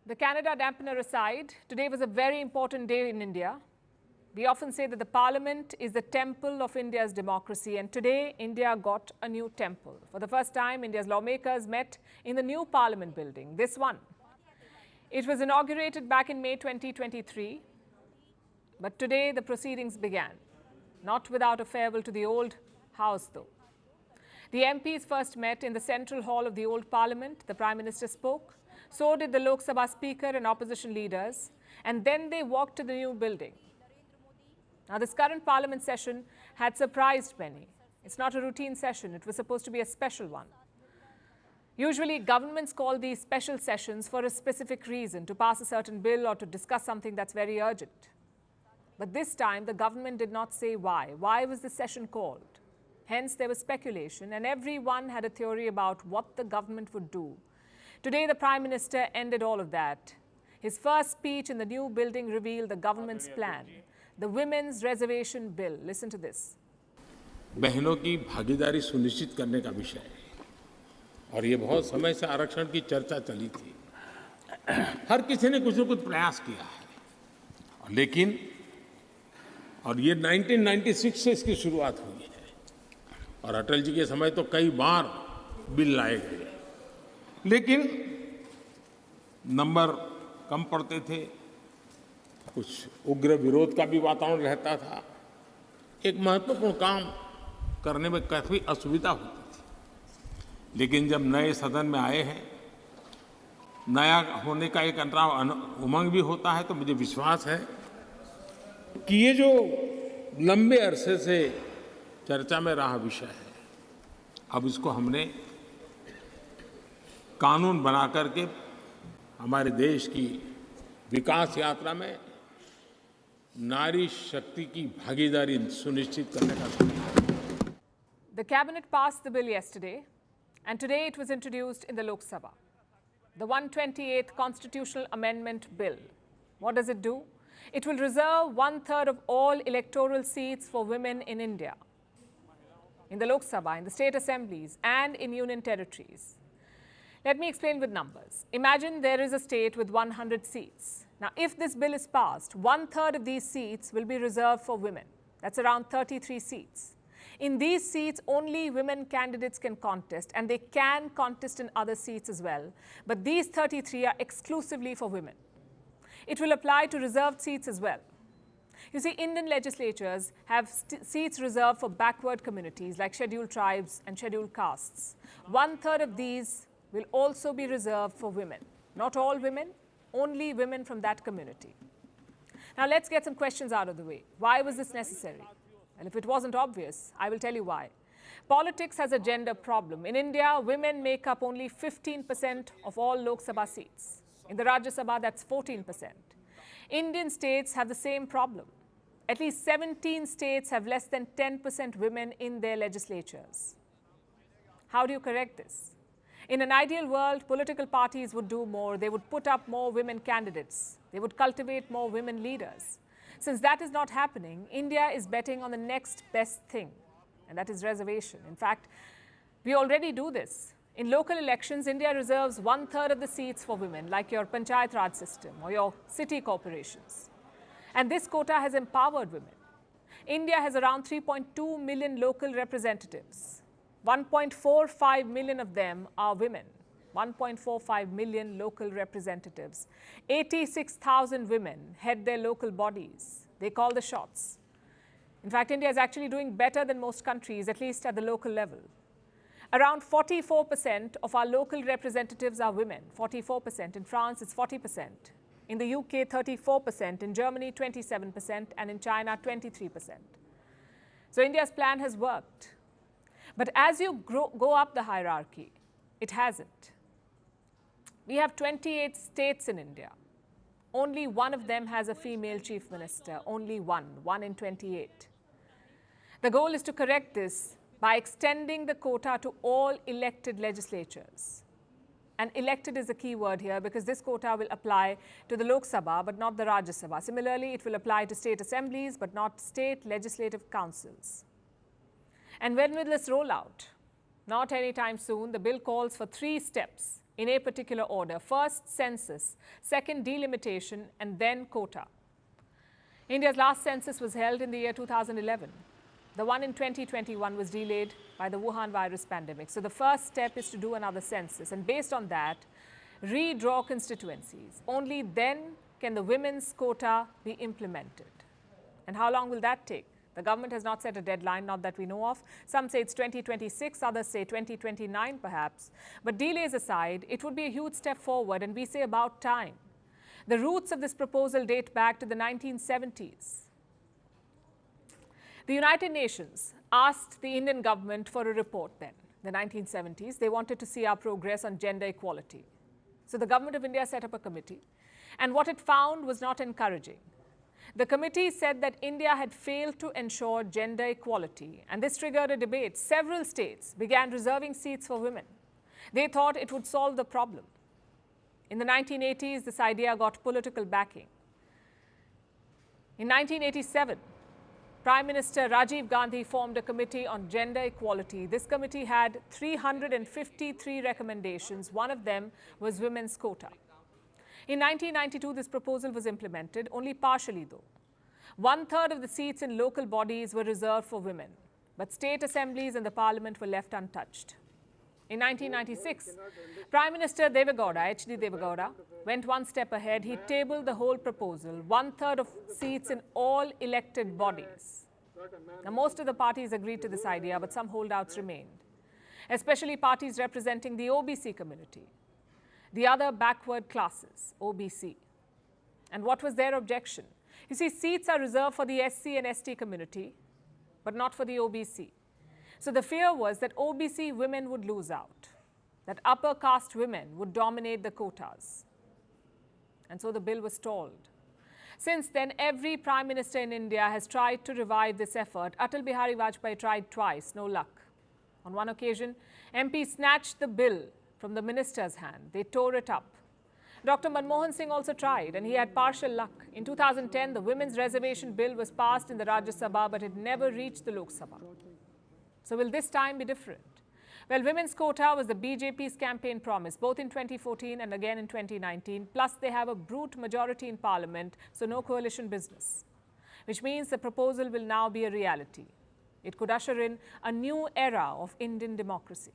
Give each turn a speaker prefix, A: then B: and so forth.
A: The Canada dampener aside, today was a very important day in India. We often say that the Parliament is the temple of India's democracy, and today India got a new temple. For the first time, India's lawmakers met in the new Parliament building, this one. It was inaugurated back in May 2023, but today the proceedings began, not without a farewell to the old house though. The MPs first met in the central hall of the old Parliament. The Prime Minister spoke. So did the Lok Sabha Speaker and opposition leaders. And then they walked to the new building. Now, this current Parliament session had surprised many. It's not a routine session. It was supposed to be a special one. Usually, governments call these special sessions for a specific reason, to pass a certain bill or to discuss something that's very urgent. But this time, the government did not say why. Why was the session called? Hence, there was speculation, and everyone had a theory about what the government would do. Today, the Prime Minister ended all of that. His first speech in the new building revealed the government's plan, the Women's Reservation Bill. Listen to this.
B: बहनों की भागीदारी सुनिश्चित करने का विषय है और ये बहुत समय से आरक्षण की चर्चा चली थी। हर किसी ने कुछ न कुछ प्रयास किया है, लेकिन और ये 1996 से इसकी शुरुआत हुई है और अटल जी के समय तो कई बार बिल लाए गए, लेकिन नंबर कम पड़ते थे, कुछ उग्र विरोध का भी वातावरण रहता था, एक महत्वपूर्ण काम करने में काफ़ी असुविधा होती थी। लेकिन जब नए सदन में आए हैं, नया होने का एक उमंग भी होता है, तो मुझे विश्वास है कि ये जो लंबे अरसे से चर्चा में रहा विषय है, अब इसको हमने कानून बना करके हमारे देश की विकास यात्रा में नारी शक्ति की भागीदारी सुनिश्चित करने का समय है।
A: The cabinet passed the bill yesterday, and today it was introduced in the Lok Sabha. The 128th Constitutional Amendment Bill. What does it do? It will reserve 1/3 of all electoral seats for women in India, in the Lok Sabha, in the state assemblies, and in union territories. Let me explain with numbers. Imagine there is a state with 100 seats. Now, if this bill is passed, 1/3 of these seats will be reserved for women. That's around 33 seats. In these seats, only women candidates can contest, and they can contest in other seats as well. But these 33 are exclusively for women. It will apply to reserved seats as well. You see, Indian legislatures have seats reserved for backward communities like scheduled tribes and scheduled castes. 1/3 of these will also be reserved for women. Not all women, only women from that community. Now let's get some questions out of the way. Why was this necessary? And if it wasn't obvious, I will tell you why. Politics has a gender problem. In India, women make up only 15% of all Lok Sabha seats. In the Rajya Sabha, that's 14%. Indian states have the same problem. At least 17 states have less than 10% women in their legislatures. How do you correct this? In an ideal world, political parties would do more. They would put up more women candidates. They would cultivate more women leaders. Since that is not happening, India is betting on the next best thing, and that is reservation. In fact, we already do this. In local elections, India reserves 1/3 of the seats for women, like your Panchayat Raj system or your city corporations. And this quota has empowered women. India has around 3.2 million local representatives. 1.45 million of them are women. 1.45 million local representatives. 86,000 women head their local bodies. They call the shots. In fact, India is actually doing better than most countries, at least at the local level. Around 44% of our local representatives are women. 44%. In France, it's 40%. In the UK, 34%. In Germany, 27%. And in China, 23%. So India's plan has worked. But as you go up the hierarchy, it hasn't. We have 28 states in India. Only one of them has a female chief minister. Only one in 28. The goal is to correct this by extending the quota to all elected legislatures. And elected is the key word here, because this quota will apply to the Lok Sabha but not the Rajya Sabha. Similarly, it will apply to state assemblies but not state legislative councils. And when will this roll out? Not anytime soon. The bill calls for 3 steps. in a particular order. First, census, second, delimitation, and then quota. India's last census was held in the year 2011. The one in 2021 was delayed by the Wuhan virus pandemic. So the first step is to do another census, and based on that, redraw constituencies. Only then can the women's quota be implemented. And how long will that take? The government has not set a deadline, not that we know of. Some say it's 2026, others say 2029 perhaps. But delays aside, it would be a huge step forward, and we say about time. The roots of this proposal date back to the 1970s. The United Nations asked the Indian government for a report then, the 1970s. They wanted to see our progress on gender equality. So the government of India set up a committee, and what it found was not encouraging. The committee said that India had failed to ensure gender equality, and this triggered a debate. Several states began reserving seats for women. They thought it would solve the problem. In the 1980s, this idea got political backing. In 1987, Prime Minister Rajiv Gandhi formed a committee on gender equality. This committee had 353 recommendations. One of them was women's quota. In 1992, this proposal was implemented, only partially though. 1/3 of the seats in local bodies were reserved for women, but state assemblies and the parliament were left untouched. In 1996, Prime Minister Devegowda, H.D. Devegowda, went one step ahead. He tabled the whole proposal, 1/3 of seats in all elected bodies. Now, most of the parties agreed to this idea, but some holdouts remained, especially parties representing the OBC community, the other backward classes, OBC. And what was their objection? You see, seats are reserved for the SC and ST community, but not for the OBC. So the fear was that OBC women would lose out, that upper caste women would dominate the quotas. And so the bill was stalled. Since then, every Prime Minister in India has tried to revive this effort. Atal Bihari Vajpayee tried twice, no luck. On one occasion, MPs snatched the bill from the minister's hand. They tore it up. Dr. Manmohan Singh also tried, and he had partial luck. In 2010, the Women's Reservation Bill was passed in the Rajya Sabha, but it never reached the Lok Sabha. So will this time be different? Well, women's quota was the BJP's campaign promise, both in 2014 and again in 2019. Plus, they have a brute majority in parliament, so no coalition business, which means the proposal will now be a reality. It could usher in a new era of Indian democracy.